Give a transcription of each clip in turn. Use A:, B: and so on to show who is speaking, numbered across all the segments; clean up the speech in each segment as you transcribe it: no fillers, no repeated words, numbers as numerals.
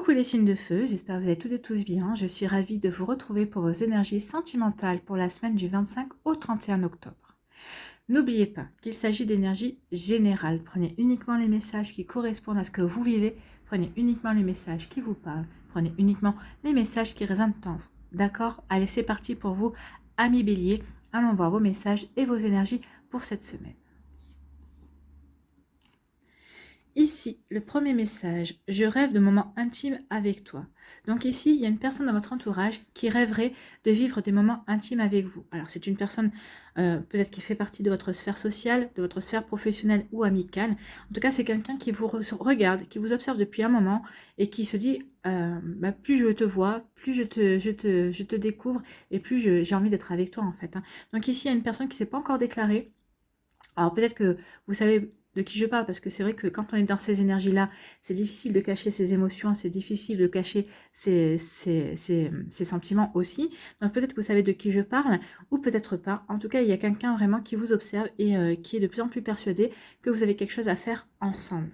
A: Coucou les signes de feu, j'espère que vous allez toutes et tous bien. Je suis ravie de vous retrouver pour vos énergies sentimentales pour la semaine du 25 au 31 octobre. N'oubliez pas qu'il s'agit d'énergie générale. Prenez uniquement les messages qui correspondent à ce que vous vivez. Prenez uniquement les messages qui vous parlent. Prenez uniquement les messages qui résonnent en vous. D'accord? Allez, c'est parti pour vous, amis béliers. Allons voir vos messages et vos énergies pour cette semaine. Ici, le premier message, je rêve de moments intimes avec toi. Donc ici, il y a une personne dans votre entourage qui rêverait de vivre des moments intimes avec vous. Alors c'est une personne peut-être qui fait partie de votre sphère sociale, de votre sphère professionnelle ou amicale. En tout cas, c'est quelqu'un qui vous regarde, qui vous observe depuis un moment et qui se dit, plus je te vois, plus je te découvre et plus j'ai envie d'être avec toi en fait. Donc ici, il y a une personne qui ne s'est pas encore déclarée. Alors peut-être que vous savez de qui je parle, parce que c'est vrai que quand on est dans ces énergies-là, c'est difficile de cacher ses émotions, c'est difficile de cacher ses sentiments aussi. Donc peut-être que vous savez de qui je parle, ou peut-être pas. En tout cas, il y a quelqu'un vraiment qui vous observe et qui est de plus en plus persuadé que vous avez quelque chose à faire ensemble.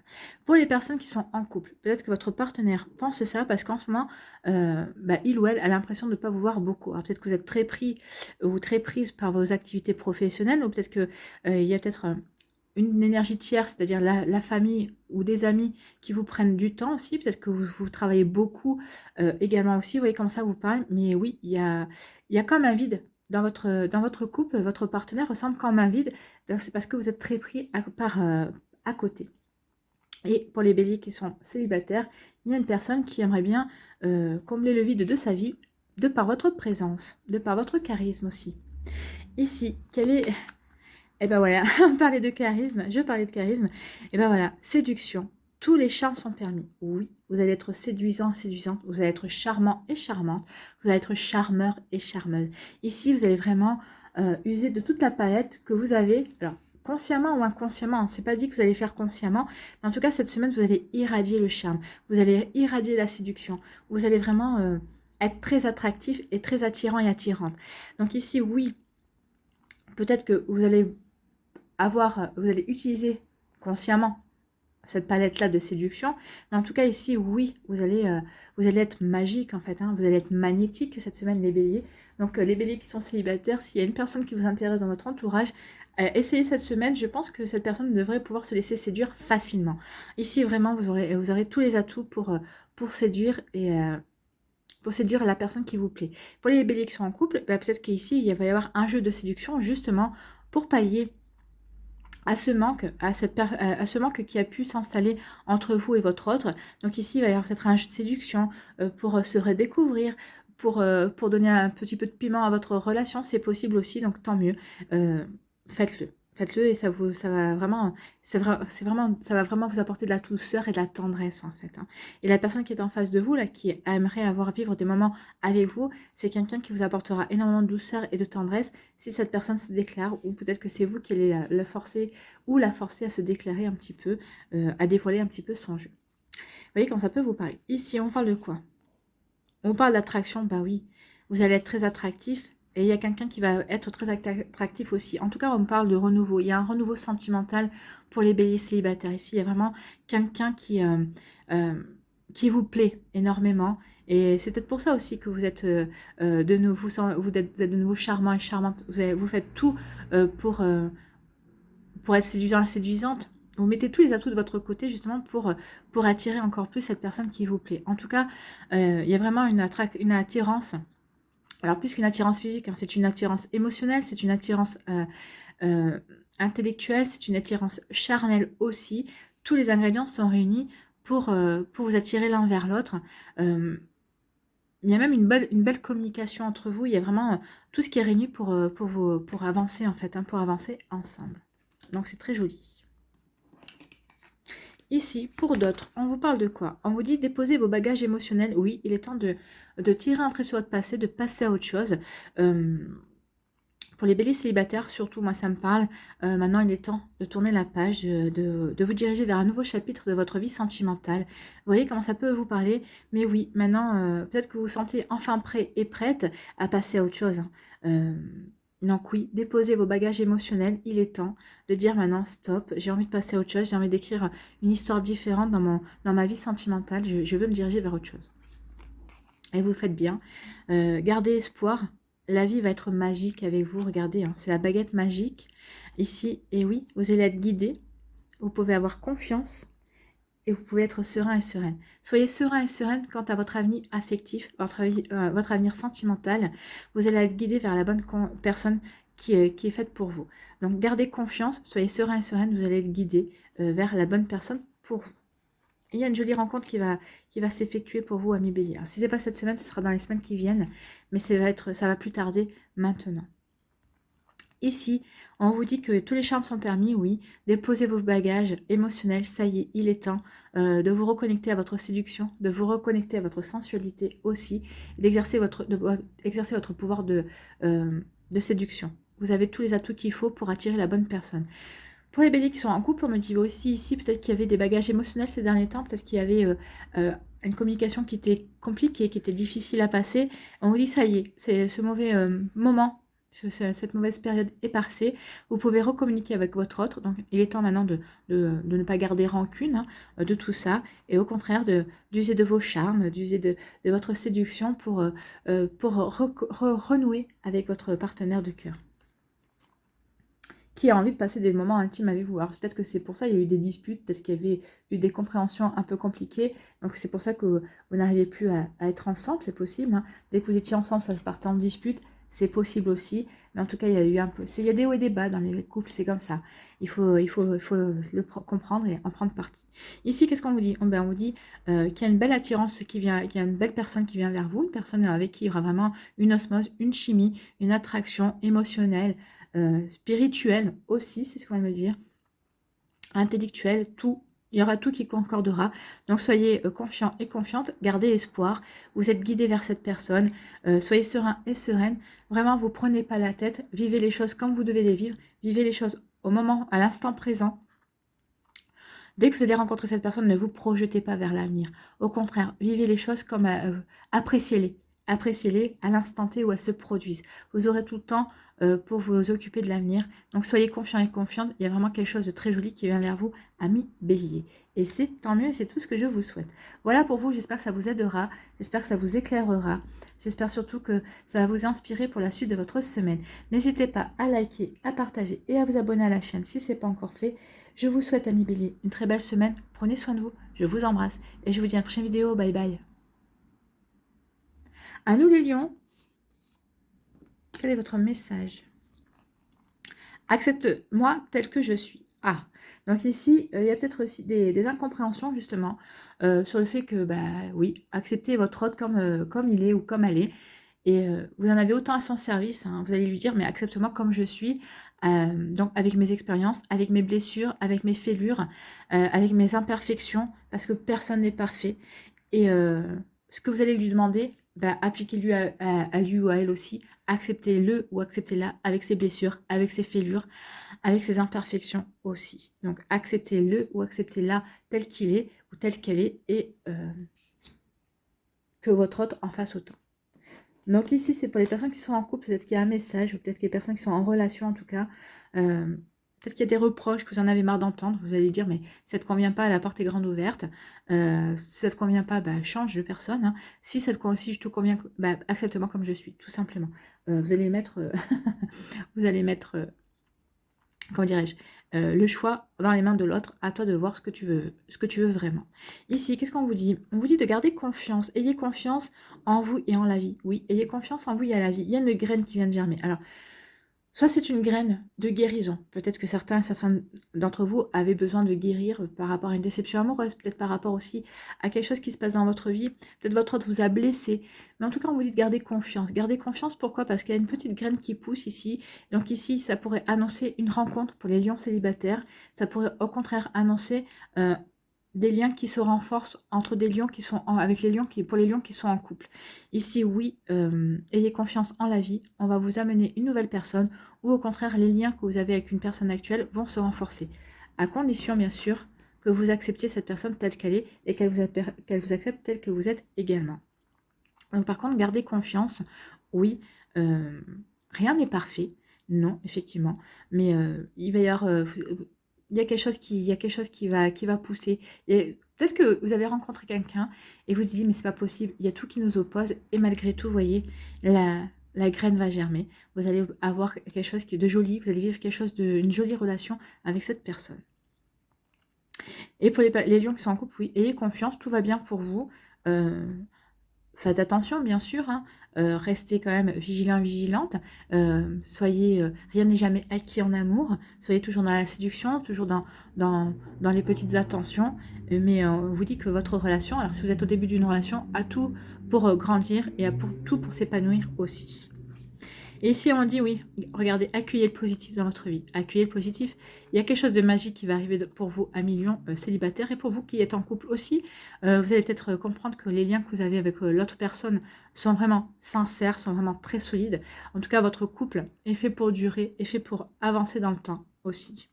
A: Pour les personnes qui sont en couple, peut-être que votre partenaire pense ça, parce qu'en ce moment, il ou elle a l'impression de ne pas vous voir beaucoup. Alors peut-être que vous êtes très pris ou très prise par vos activités professionnelles, ou peut-être que il y a peut-être une énergie tierce, c'est-à-dire la famille ou des amis qui vous prennent du temps aussi. Peut-être que vous travaillez beaucoup également aussi. Vous voyez comment ça vous parle. Mais oui, il y a comme un vide dans votre couple. Votre partenaire ressemble comme un vide. Donc c'est parce que vous êtes très pris à côté. Et pour les béliers qui sont célibataires, il y a une personne qui aimerait bien combler le vide de sa vie de par votre présence, de par votre charisme aussi. Ici, quel est... Et ben voilà, on parlait de charisme, je parlais de charisme. Et ben voilà, séduction. Tous les charmes sont permis. Oui, vous allez être séduisant, séduisante. Vous allez être charmant et charmante. Vous allez être charmeur et charmeuse. Ici, vous allez vraiment user de toute la palette que vous avez. Alors, consciemment ou inconsciemment, c'est pas dit que vous allez faire consciemment. Mais en tout cas, cette semaine, vous allez irradier le charme. Vous allez irradier la séduction. Vous allez vraiment être très attractif et très attirant et attirante. Donc ici, oui, peut-être que vous allez utiliser consciemment cette palette-là de séduction. Mais en tout cas, ici, oui, vous allez être magique, en fait. Vous allez être magnétique cette semaine, les béliers. Donc, les béliers qui sont célibataires, s'il y a une personne qui vous intéresse dans votre entourage, essayez cette semaine. Je pense que cette personne devrait pouvoir se laisser séduire facilement. Ici, vraiment, vous aurez tous les atouts pour séduire pour séduire la personne qui vous plaît. Pour les béliers qui sont en couple, peut-être qu'ici, il va y avoir un jeu de séduction, justement, pour pallier à ce manque qui a pu s'installer entre vous et votre autre. Donc ici, il va y avoir peut-être un jeu de séduction pour se redécouvrir, pour donner un petit peu de piment à votre relation. C'est possible aussi, donc tant mieux. Faites-le. Faites-le et ça va vraiment vous apporter de la douceur et de la tendresse en fait. Et la personne qui est en face de vous, là, qui aimerait vivre des moments avec vous, c'est quelqu'un qui vous apportera énormément de douceur et de tendresse si cette personne se déclare, ou peut-être que c'est vous qui allez la forcer à se déclarer un petit peu, à dévoiler un petit peu son jeu. Vous voyez comment ça peut vous parler. Ici, on parle de quoi? On parle d'attraction, bah oui, vous allez être très attractif. Et il y a quelqu'un qui va être très attractif aussi. En tout cas, on parle de renouveau. Il y a un renouveau sentimental pour les béliers célibataires. Ici, il y a vraiment quelqu'un qui vous plaît énormément. Et c'est peut-être pour ça aussi que vous êtes de nouveau, vous êtes de nouveau charmant et charmante. Vous faites tout pour être séduisant et séduisante. Vous mettez tous les atouts de votre côté justement pour attirer encore plus cette personne qui vous plaît. En tout cas, il y a vraiment une attirance. Alors plus qu'une attirance physique, c'est une attirance émotionnelle, c'est une attirance intellectuelle, c'est une attirance charnelle aussi. Tous les ingrédients sont réunis pour vous attirer l'un vers l'autre. Il y a même une belle communication entre vous. Il y a vraiment tout ce qui est réuni pour avancer en fait, pour avancer ensemble. Donc c'est très joli. Ici, pour d'autres, on vous parle de quoi? On vous dit déposez vos bagages émotionnels. Oui, il est temps de tirer un trait sur votre passé, de passer à autre chose. Pour les béliers célibataires, surtout, moi ça me parle. Maintenant, il est temps de tourner la page, de vous diriger vers un nouveau chapitre de votre vie sentimentale. Vous voyez comment ça peut vous parler? Mais oui, maintenant, peut-être que vous vous sentez enfin prêt et prête à passer à autre chose. Donc oui, déposez vos bagages émotionnels, il est temps de dire maintenant stop, j'ai envie de passer à autre chose, j'ai envie d'écrire une histoire différente dans ma vie sentimentale, je veux me diriger vers autre chose. Et vous faites bien. Gardez espoir, la vie va être magique avec vous, regardez, hein, c'est la baguette magique ici, et oui, vous allez être guidé, vous pouvez avoir confiance, et vous pouvez être serein et sereine. Soyez serein et sereine quant à votre avenir affectif, votre avenir sentimental. Vous allez être guidé vers la bonne personne qui est faite pour vous. Donc gardez confiance, soyez serein et sereine, vous allez être guidé vers la bonne personne pour vous. Il y a une jolie rencontre qui va s'effectuer pour vous, amis Bélier. Si ce n'est pas cette semaine, ce sera dans les semaines qui viennent, mais ça va plus tarder maintenant. Ici, on vous dit que tous les charmes sont permis, oui. Déposez vos bagages émotionnels, ça y est, il est temps de vous reconnecter à votre séduction, de vous reconnecter à votre sensualité aussi, d'exercer votre pouvoir de séduction. Vous avez tous les atouts qu'il faut pour attirer la bonne personne. Pour les béliers qui sont en couple, on me dit aussi ici, peut-être qu'il y avait des bagages émotionnels ces derniers temps, peut-être qu'il y avait une communication qui était compliquée, qui était difficile à passer. On vous dit, ça y est, c'est ce mauvais moment, cette mauvaise période est passée. Vous pouvez recommuniquer avec votre autre. Donc, il est temps maintenant de ne pas garder rancune de tout ça. Et au contraire, d'user de vos charmes, d'user de votre séduction pour renouer avec votre partenaire de cœur qui a envie de passer des moments intimes avec vous. Alors peut-être que c'est pour ça, il y a eu des disputes, peut-être qu'il y avait eu des compréhensions un peu compliquées, donc c'est pour ça que vous n'arrivez plus à être ensemble, c'est possible. Hein. Dès que vous étiez ensemble, ça partait en dispute, c'est possible aussi, mais en tout cas, il y a eu un peu... Il y a des hauts et des bas dans les couples, c'est comme ça. Il faut le comprendre et en prendre parti. Ici, qu'est-ce qu'on vous dit? On vous dit qu'il y a une belle attirance qu'il y a une belle personne qui vient vers vous, une personne avec qui il y aura vraiment une osmose, une chimie, une attraction émotionnelle, spirituel aussi, c'est ce qu'on va me dire, intellectuel, tout, il y aura tout qui concordera. Donc soyez confiants et confiantes, gardez espoir, vous êtes guidés vers cette personne, soyez serein et sereine, vraiment vous prenez pas la tête, vivez les choses comme vous devez les vivre, vivez les choses au moment, à l'instant présent. Dès que vous allez rencontrer cette personne, ne vous projetez pas vers l'avenir. Au contraire, vivez les choses comme appréciez-les. Appréciez-les à l'instant T où elles se produisent. Vous aurez tout le temps pour vous occuper de l'avenir. Donc soyez confiants et confiantes. Il y a vraiment quelque chose de très joli qui vient vers vous, amis Bélier. Et c'est tant mieux, c'est tout ce que je vous souhaite. Voilà pour vous, j'espère que ça vous aidera. J'espère que ça vous éclairera. J'espère surtout que ça va vous inspirer pour la suite de votre semaine. N'hésitez pas à liker, à partager et à vous abonner à la chaîne si ce n'est pas encore fait. Je vous souhaite, amis Bélier, une très belle semaine. Prenez soin de vous. Je vous embrasse. Et je vous dis à la prochaine vidéo. Bye bye. À nous les lions. Quel est votre message? Accepte-moi tel que je suis. Ah, donc ici, il y a peut-être aussi des incompréhensions justement sur le fait que, bah oui, acceptez votre autre comme il est ou comme elle est. Et vous en avez autant à son service. Hein. Vous allez lui dire, mais accepte-moi comme je suis. Donc avec mes expériences, avec mes blessures, avec mes fêlures, avec mes imperfections, parce que personne n'est parfait. Et ce que vous allez lui demander, bah, appliquez-lui à lui ou à elle aussi. Acceptez-le ou acceptez-la avec ses blessures, avec ses fêlures, avec ses imperfections aussi. Donc acceptez-le ou acceptez-la tel qu'il est ou telle qu'elle est et que votre autre en fasse autant. Donc ici, c'est pour les personnes qui sont en couple, peut-être qu'il y a un message, ou peut-être que les personnes qui sont en relation en tout cas, peut-être qu'il y a des reproches que vous en avez marre d'entendre, vous allez dire, mais si ça ne te convient pas, la porte est grande ouverte, si ça ne te convient pas, bah, change de personne, hein. Si je te conviens, bah, accepte-moi comme je suis, tout simplement. Vous allez mettre, comment dirais-je, le choix dans les mains de l'autre, à toi de voir ce que tu veux vraiment. Ici, qu'est-ce qu'on vous dit? On vous dit de garder confiance, ayez confiance en vous et en la vie. Oui, ayez confiance en vous et à la vie. Il y a une graine qui vient de germer. Alors, soit c'est une graine de guérison. Peut-être que certains d'entre vous avaient besoin de guérir par rapport à une déception amoureuse, peut-être par rapport aussi à quelque chose qui se passe dans votre vie. Peut-être votre autre vous a blessé. Mais en tout cas, on vous dit de garder confiance. Garder confiance, pourquoi? Parce qu'il y a une petite graine qui pousse ici. Donc ici, ça pourrait annoncer une rencontre pour les lions célibataires. Ça pourrait au contraire annoncer des liens qui se renforcent entre des lions qui sont pour les lions qui sont en couple. Ici, oui, ayez confiance en la vie. On va vous amener une nouvelle personne ou au contraire, les liens que vous avez avec une personne actuelle vont se renforcer. À condition, bien sûr, que vous acceptiez cette personne telle qu'elle est et qu'elle vous accepte telle que vous êtes également. Donc par contre, gardez confiance. Oui, rien n'est parfait. Non, effectivement. Mais il va y avoir... il y a quelque chose qui va pousser. Et peut-être que vous avez rencontré quelqu'un et vous dites, mais c'est pas possible, il y a tout qui nous oppose. Et malgré tout, vous voyez, la graine va germer. Vous allez avoir quelque chose qui est de joli. Vous allez vivre quelque chose une jolie relation avec cette personne. Et pour les lions qui sont en couple, oui, ayez confiance, tout va bien pour vous. Faites attention, bien sûr, hein. Restez quand même vigilant, vigilante. Soyez, rien n'est jamais acquis en amour. Soyez toujours dans la séduction, toujours dans les petites attentions. Mais on vous dit que votre relation, alors si vous êtes au début d'une relation, a tout pour grandir et a tout pour s'épanouir aussi. Et ici, on dit oui, regardez, accueillez le positif dans votre vie. Accueillez le positif. Il y a quelque chose de magique qui va arriver pour vous, à million célibataire. Et pour vous qui êtes en couple aussi, vous allez peut-être comprendre que les liens que vous avez avec l'autre personne sont vraiment sincères, sont vraiment très solides. En tout cas, votre couple est fait pour durer, est fait pour avancer dans le temps aussi.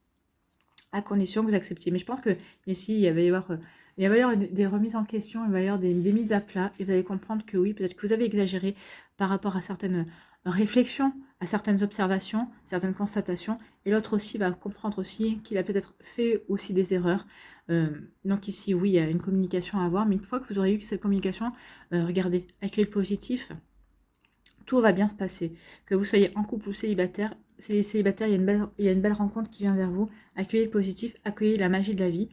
A: À condition que vous acceptiez. Mais je pense que ici, il va y avoir... des remises en question, il va y avoir des mises à plat, et vous allez comprendre que oui, peut-être que vous avez exagéré par rapport à certaines réflexions, à certaines observations, certaines constatations, et l'autre aussi va comprendre aussi qu'il a peut-être fait aussi des erreurs. Donc ici, oui, il y a une communication à avoir, mais une fois que vous aurez eu cette communication, regardez, accueillez le positif, tout va bien se passer. Que vous soyez en couple ou célibataire, il y a une belle rencontre qui vient vers vous. Accueillez le positif, accueillez la magie de la vie.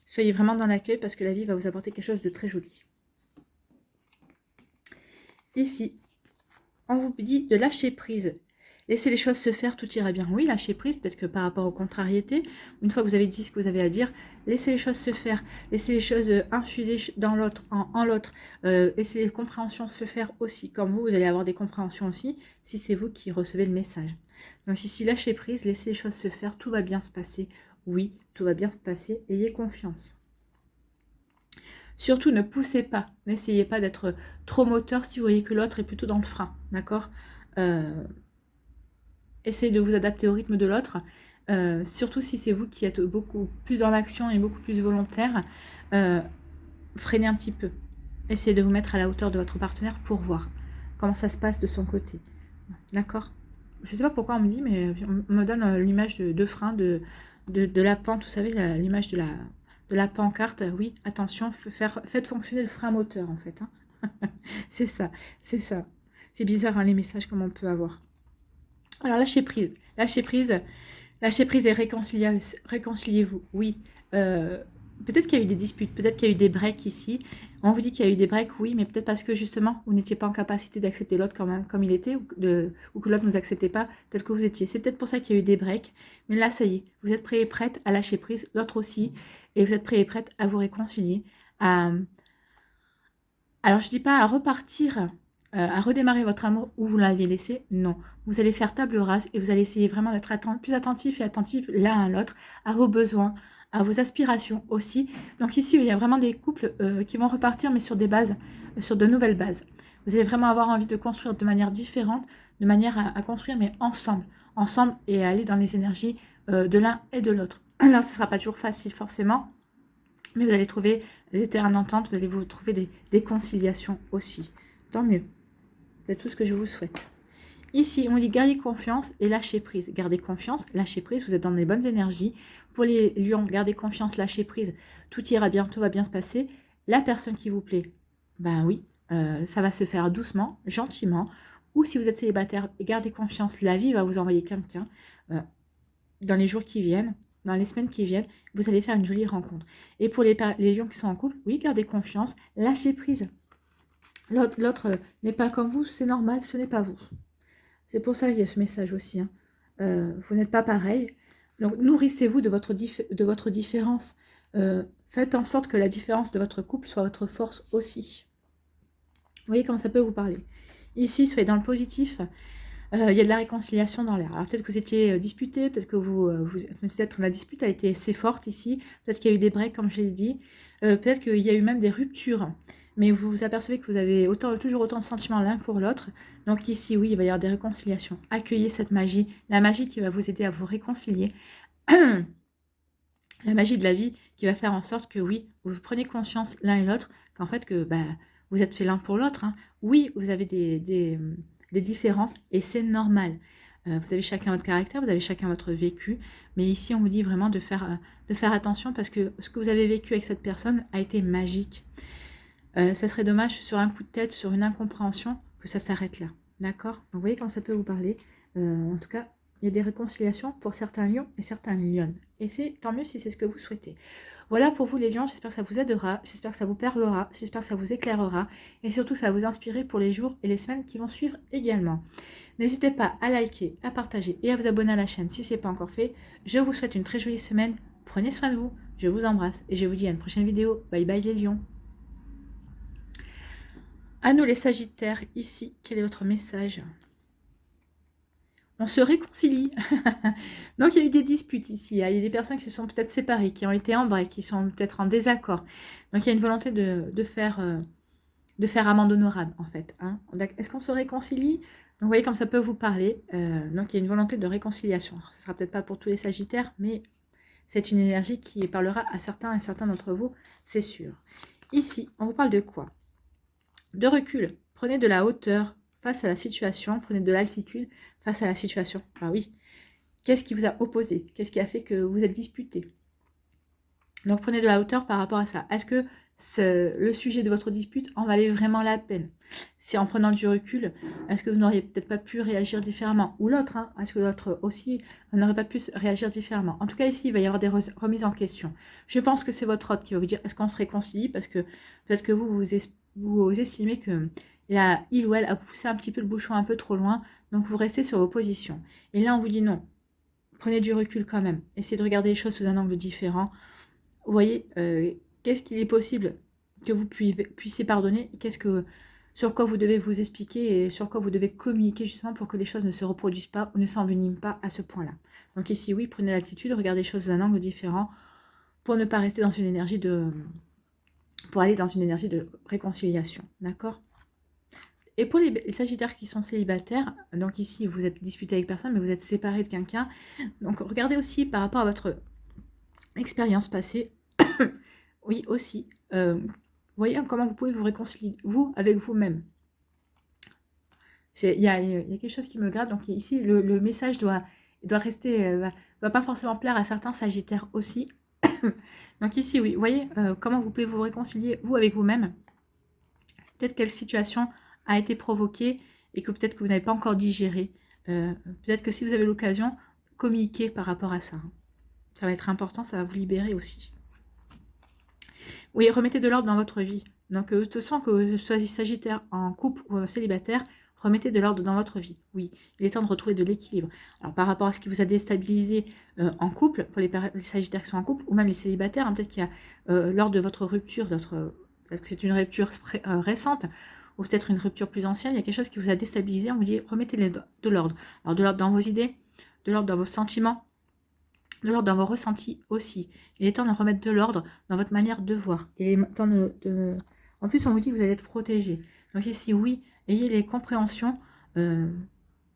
A: Soyez vraiment dans l'accueil parce que la vie va vous apporter quelque chose de très joli. Ici, on vous dit de lâcher prise. Laissez les choses se faire, tout ira bien. Oui, lâcher prise, peut-être que par rapport aux contrariétés, une fois que vous avez dit ce que vous avez à dire, laissez les choses se faire, laissez les choses infuser dans l'autre, en l'autre, laissez les compréhensions se faire aussi. Comme vous allez avoir des compréhensions aussi, si c'est vous qui recevez le message. Donc ici, lâchez prise, laissez les choses se faire, tout va bien se passer. Oui, tout va bien se passer, ayez confiance. Surtout, ne poussez pas, n'essayez pas d'être trop moteur si vous voyez que l'autre est plutôt dans le frein, d'accord Essayez de vous adapter au rythme de l'autre, surtout si c'est vous qui êtes beaucoup plus dans l'action et beaucoup plus volontaire, freinez un petit peu. Essayez de vous mettre à la hauteur de votre partenaire pour voir comment ça se passe de son côté, d'accord? Je ne sais pas pourquoi on me dit, mais on me donne l'image de frein, de la pente, vous savez, l'image de la pancarte. Oui, attention, faites fonctionner le frein moteur, en fait. Hein. C'est ça, c'est ça. C'est bizarre, hein, les messages, comme on peut avoir. Alors, lâchez prise. Lâchez prise. Lâchez prise et réconciliez-vous. Oui. Peut-être qu'il y a eu des disputes, peut-être qu'il y a eu des breaks ici. On vous dit qu'il y a eu des breaks, oui, mais peut-être parce que justement, vous n'étiez pas en capacité d'accepter l'autre comme il était, ou que l'autre ne vous acceptait pas, peut-être que vous étiez. C'est peut-être pour ça qu'il y a eu des breaks. Mais là, ça y est, vous êtes prêts et prêtes à lâcher prise, l'autre aussi, et vous êtes prêts et prêtes à vous réconcilier. Alors, je ne dis pas à repartir, à redémarrer votre amour où vous l'aviez laissé, non. Vous allez faire table rase et vous allez essayer vraiment d'être plus attentif et attentif l'un à l'autre, à vos besoins, à vos aspirations aussi. Donc ici, il y a vraiment des couples qui vont repartir, mais sur des bases, sur de nouvelles bases. Vous allez vraiment avoir envie de construire de manière différente, de manière à construire, mais ensemble et à aller dans les énergies de l'un et de l'autre. Alors, ce ne sera pas toujours facile forcément, mais vous allez trouver des terrains d'entente, vous allez vous trouver des conciliations aussi. Tant mieux. C'est tout ce que je vous souhaite. Ici, on dit gardez confiance et lâchez prise. Gardez confiance, lâchez prise, vous êtes dans les bonnes énergies. Pour les lions, gardez confiance, lâchez prise. Tout ira bien, tout va bien se passer. La personne qui vous plaît, ben oui, ça va se faire doucement, gentiment. Ou si vous êtes célibataire, gardez confiance, la vie va vous envoyer quelqu'un dans les jours qui viennent, dans les semaines qui viennent, vous allez faire une jolie rencontre. Et pour les lions qui sont en couple, oui, gardez confiance, lâchez prise. L'autre n'est pas comme vous, c'est normal, ce n'est pas vous. C'est pour ça qu'il y a ce message aussi. Hein. Vous n'êtes pas pareil. Donc, nourrissez-vous de votre différence. Faites en sorte que la différence de votre couple soit votre force aussi. Vous voyez comment ça peut vous parler. Ici, soyez dans le positif. Il y a de la réconciliation dans l'air. Alors peut-être que vous étiez disputé, peut-être que peut-être la dispute a été assez forte ici, peut-être qu'il y a eu des breaks comme je l'ai dit, peut-être qu'il y a eu même des ruptures, mais vous vous apercevez que vous avez toujours autant de sentiments l'un pour l'autre. Donc ici, oui, il va y avoir des réconciliations. Accueillez cette magie, la magie qui va vous aider à vous réconcilier, la magie de la vie qui va faire en sorte que oui, vous prenez conscience l'un et l'autre, qu'en fait que vous êtes fait l'un pour l'autre. Hein. Oui, vous avez des différences et c'est normal. Vous avez chacun votre caractère, vous avez chacun votre vécu. Mais ici, on vous dit vraiment de faire attention parce que ce que vous avez vécu avec cette personne a été magique. Ça serait dommage sur un coup de tête, sur une incompréhension, que ça s'arrête là. D'accord? Donc, vous voyez comment ça peut vous parler. En tout cas, il y a des réconciliations pour certains lions et certaines lionnes. Et c'est tant mieux si c'est ce que vous souhaitez. Voilà pour vous les lions, j'espère que ça vous aidera, j'espère que ça vous parlera, j'espère que ça vous éclairera et surtout que ça va vous inspirer pour les jours et les semaines qui vont suivre également. N'hésitez pas à liker, à partager et à vous abonner à la chaîne si ce n'est pas encore fait. Je vous souhaite une très jolie semaine, prenez soin de vous, je vous embrasse et je vous dis à une prochaine vidéo. Bye bye les lions. À nous les sagittaires, ici, quel est votre message ? On se réconcilie. Donc, il y a eu des disputes ici. Il y a des personnes qui se sont peut-être séparées, qui ont été en break, qui sont peut-être en désaccord. Donc, il y a une volonté de faire amende honorable, en fait. Hein. Est-ce qu'on se réconcilie? Donc, vous voyez comme ça peut vous parler. Donc, il y a une volonté de réconciliation. Alors, ce ne sera peut-être pas pour tous les sagittaires, mais c'est une énergie qui parlera à certains et certains d'entre vous, c'est sûr. Ici, on vous parle de quoi? De recul. Prenez de la hauteur face à la situation. Prenez de l'altitude face à la situation. Ah oui. Qu'est-ce qui vous a opposé? Qu'est-ce qui a fait que vous êtes disputé? Donc, prenez de la hauteur par rapport à ça. Est-ce que le sujet de votre dispute en valait vraiment la peine? Si en prenant du recul, est-ce que vous n'auriez peut-être pas pu réagir différemment? Ou l'autre, hein, est-ce que l'autre aussi n'aurait pas pu réagir différemment? En tout cas, ici, il va y avoir des remises en question. Je pense que c'est votre autre qui va vous dire, est-ce qu'on se réconcilie? Parce que peut-être que vous estimez que il ou elle a poussé un petit peu le bouchon un peu trop loin, donc vous restez sur vos positions. Et là, on vous dit non. Prenez du recul quand même. Essayez de regarder les choses sous un angle différent. Vous voyez, qu'est-ce qu'il est possible que vous puissiez pardonner, sur quoi vous devez vous expliquer et sur quoi vous devez communiquer justement pour que les choses ne se reproduisent pas ou ne s'enveniment pas à ce point-là. Donc ici, oui, prenez l'attitude, regardez les choses sous un angle différent pour ne pas rester dans une énergie pour aller dans une énergie de réconciliation. D'accord? Et pour les sagittaires qui sont célibataires, donc ici, vous êtes disputé avec personne, mais vous êtes séparé de quelqu'un. Donc regardez aussi par rapport à votre expérience passée. Oui, aussi. Voyez comment vous pouvez vous réconcilier, vous, avec vous-même. Il y a quelque chose qui me gratte. Donc ici, le message doit rester, va pas forcément plaire à certains sagittaires aussi. Donc ici, oui, voyez comment vous pouvez vous réconcilier, vous, avec vous-même. Peut-être quelle situation a été provoquée et que peut-être que vous n'avez pas encore digéré. Peut-être que si vous avez l'occasion, communiquez par rapport à ça. Ça va être important, ça va vous libérer aussi. Oui, remettez de l'ordre dans votre vie. Donc, de toute façon, que vous soyez sagittaire en couple ou célibataire, remettez de l'ordre dans votre vie. Oui, il est temps de retrouver de l'équilibre. Alors, par rapport à ce qui vous a déstabilisé en couple, pour les sagittaires qui sont en couple, ou même les célibataires, hein, peut-être qu'il y a, lors de votre rupture, peut-être que c'est une rupture récente, ou peut-être une rupture plus ancienne, il y a quelque chose qui vous a déstabilisé, on vous dit, remettez de l'ordre. Alors, de l'ordre dans vos idées, de l'ordre dans vos sentiments, de l'ordre dans vos ressentis aussi. Il est temps de remettre de l'ordre dans votre manière de voir. Il est temps En plus, on vous dit que vous allez être protégé. Donc ici, oui, ayez les compréhensions.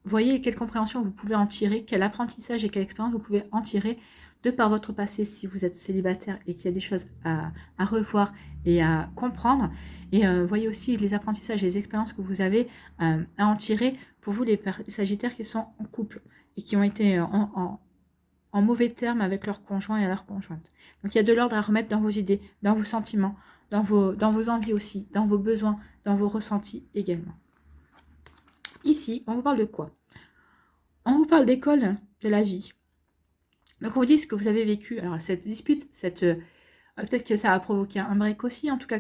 A: Voyez quelle compréhension vous pouvez en tirer, quel apprentissage et quelle expérience vous pouvez en tirer de par votre passé si vous êtes célibataire et qu'il y a des choses à revoir et à comprendre. Et voyez aussi les apprentissages et les expériences que vous avez à en tirer pour vous, les sagittaires qui sont en couple et qui ont été en mauvais termes avec leur conjoint et leur conjointe. Donc il y a de l'ordre à remettre dans vos idées, dans vos sentiments, dans vos envies aussi, dans vos besoins, dans vos ressentis également. Ici, on vous parle de quoi? On vous parle d'école de la vie. Donc on vous dit ce que vous avez vécu. Alors cette dispute, peut-être que ça a provoqué un break aussi. En tout cas,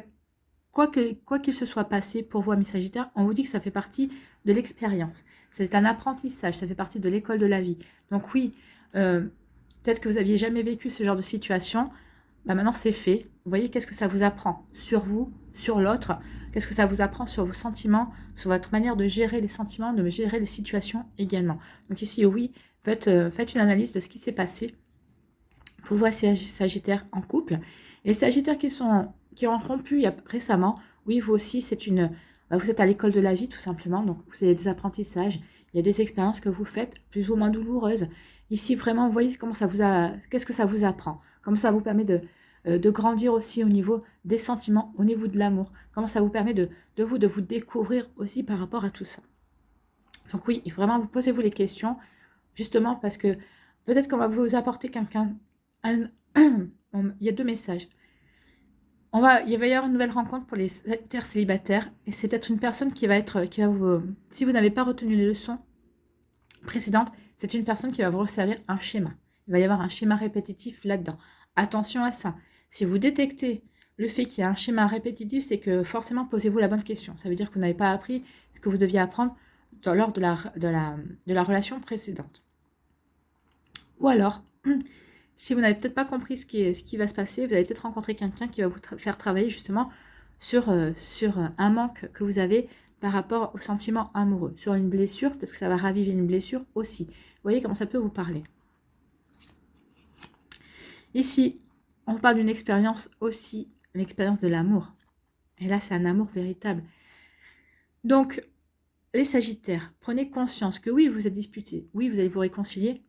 A: quoi qu'il se soit passé pour vous, amis sagittaires, on vous dit que ça fait partie de l'expérience. C'est un apprentissage, ça fait partie de l'école de la vie. Donc oui, peut-être que vous n'aviez jamais vécu ce genre de situation. Bah maintenant, c'est fait. Vous voyez, qu'est-ce que ça vous apprend sur vous, sur l'autre? Qu'est-ce que ça vous apprend sur vos sentiments, sur votre manière de gérer les sentiments, de gérer les situations également. Donc ici, oui, faites une analyse de ce qui s'est passé pour vous, sagittaires en couple. Et les sagittaires qui ont rompu récemment, oui, vous aussi, vous êtes à l'école de la vie, tout simplement. Donc, vous avez des apprentissages, il y a des expériences que vous faites, plus ou moins douloureuses. Ici, vraiment, vous voyez qu'est-ce que ça vous apprend, comment ça vous permet de grandir aussi au niveau des sentiments, au niveau de l'amour, comment ça vous permet de vous découvrir aussi par rapport à tout ça. Donc oui, vraiment, posez-vous les questions, Justement parce que peut-être qu'on va vous apporter quelqu'un. Il y a deux messages. Il va y avoir une nouvelle rencontre pour les Sagittaires célibataires. Et c'est peut-être une personne qui va vous... Si vous n'avez pas retenu les leçons précédentes, c'est une personne qui va vous resservir un schéma. Il va y avoir un schéma répétitif là-dedans. Attention à ça. Si vous détectez le fait qu'il y a un schéma répétitif, c'est que forcément, posez-vous la bonne question. Ça veut dire que vous n'avez pas appris ce que vous deviez apprendre lors de la relation précédente. Ou alors, si vous n'avez peut-être pas compris ce qui va se passer, vous allez peut-être rencontrer quelqu'un qui va vous faire travailler justement sur un manque que vous avez par rapport au sentiment amoureux. Sur une blessure, peut-être que ça va raviver une blessure aussi. Vous voyez comment ça peut vous parler. Ici, on parle d'une expérience aussi, une expérience de l'amour. Et là, c'est un amour véritable. Donc, les Sagittaires, prenez conscience que oui, vous êtes disputés. Oui, vous allez vous réconcilier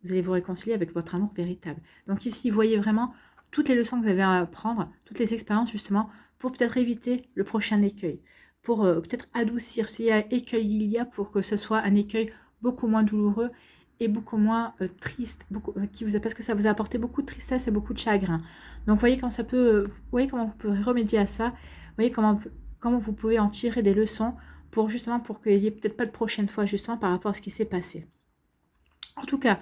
A: avec votre amour véritable. Donc ici, voyez vraiment toutes les leçons que vous avez à apprendre, toutes les expériences justement, pour peut-être éviter le prochain écueil, pour peut-être adoucir, s'il y a écueil, il y a pour que ce soit un écueil beaucoup moins douloureux et beaucoup moins triste, parce que ça vous a apporté beaucoup de tristesse et beaucoup de chagrin. Donc voyez comment ça peut, voyez comment vous pouvez remédier à ça, voyez comment vous pouvez en tirer des leçons pour qu'il n'y ait peut-être pas de prochaine fois, justement, par rapport à ce qui s'est passé. En tout cas,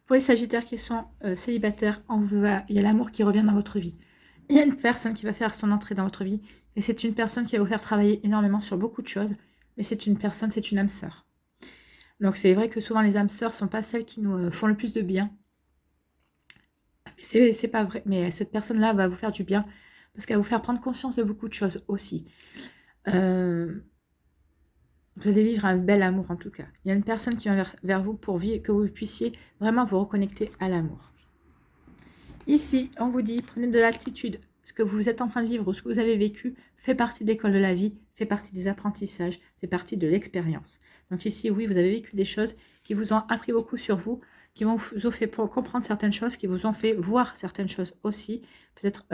A: pour les Sagittaires qui sont célibataires, il y a l'amour qui revient dans votre vie. Il y a une personne qui va faire son entrée dans votre vie, et c'est une personne qui va vous faire travailler énormément sur beaucoup de choses, mais c'est une âme sœur. Donc c'est vrai que souvent les âmes sœurs ne sont pas celles qui nous font le plus de bien. Mais c'est pas vrai, mais cette personne-là va vous faire du bien, parce qu'elle va vous faire prendre conscience de beaucoup de choses aussi. Vous allez vivre un bel amour en tout cas. Il y a une personne qui vient vers vous pour que vous puissiez vraiment vous reconnecter à l'amour. Ici, on vous dit, prenez de l'altitude. Ce que vous êtes en train de vivre ou ce que vous avez vécu fait partie de l'école de la vie, fait partie des apprentissages, fait partie de l'expérience. Donc ici, oui, vous avez vécu des choses qui vous ont appris beaucoup sur vous, qui vous ont fait comprendre certaines choses, qui vous ont fait voir certaines choses aussi. Peut-être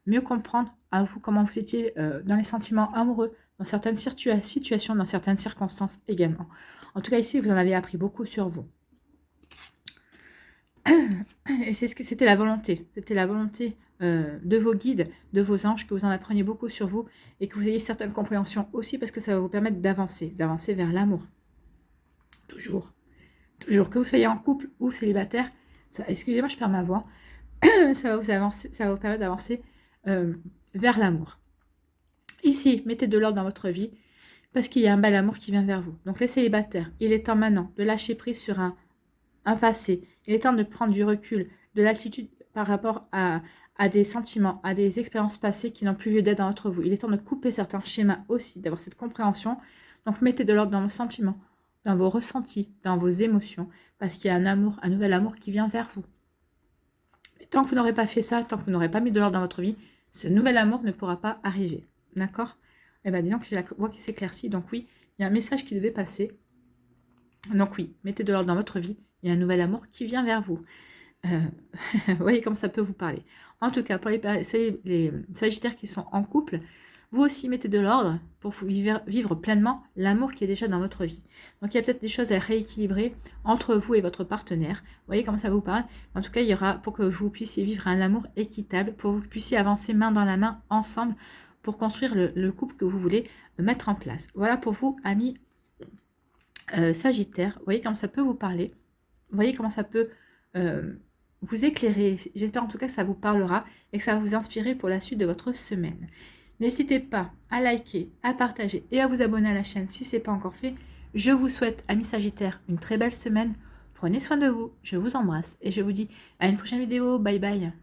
A: mieux comprendre à vous comment vous étiez dans les sentiments amoureux, dans certaines situations, dans certaines circonstances également. En tout cas, ici, vous en avez appris beaucoup sur vous. Et c'était la volonté. C'était la volonté de vos guides, de vos anges, que vous en appreniez beaucoup sur vous et que vous ayez certaines compréhensions aussi parce que ça va vous permettre d'avancer vers l'amour. Toujours. Toujours. Que vous soyez en couple ou célibataire, excusez-moi, je perds ma voix, ça va vous permettre d'avancer vers l'amour. Ici, mettez de l'ordre dans votre vie parce qu'il y a un bel amour qui vient vers vous. Donc les célibataires, il est temps maintenant de lâcher prise sur un passé. Il est temps de prendre du recul, de l'altitude par rapport à des sentiments, à des expériences passées qui n'ont plus lieu d'être dans votre vie. Il est temps de couper certains schémas aussi, d'avoir cette compréhension. Donc mettez de l'ordre dans vos sentiments, dans vos ressentis, dans vos émotions, parce qu'il y a un nouvel amour qui vient vers vous. Et tant que vous n'aurez pas fait ça, tant que vous n'aurez pas mis de l'ordre dans votre vie, ce nouvel amour ne pourra pas arriver. D'accord? Eh bien, dis donc, j'ai la voix qui s'éclaircit. Donc oui, il y a un message qui devait passer. Donc oui, mettez de l'ordre dans votre vie. Il y a un nouvel amour qui vient vers vous. Vous voyez comme ça peut vous parler. En tout cas, pour les Sagittaires qui sont en couple, vous aussi mettez de l'ordre pour vivre pleinement l'amour qui est déjà dans votre vie. Donc il y a peut-être des choses à rééquilibrer entre vous et votre partenaire. Vous voyez comment ça vous parle. En tout cas, il y aura pour que vous puissiez vivre un amour équitable, pour que vous puissiez avancer main dans la main ensemble pour construire le couple que vous voulez mettre en place. Voilà pour vous, amis Sagittaires. Vous voyez comment ça peut vous parler. Vous voyez comment ça peut vous éclairer. J'espère en tout cas que ça vous parlera et que ça va vous inspirer pour la suite de votre semaine. N'hésitez pas à liker, à partager et à vous abonner à la chaîne si ce n'est pas encore fait. Je vous souhaite, amis Sagittaires, une très belle semaine. Prenez soin de vous, je vous embrasse et je vous dis à une prochaine vidéo. Bye bye.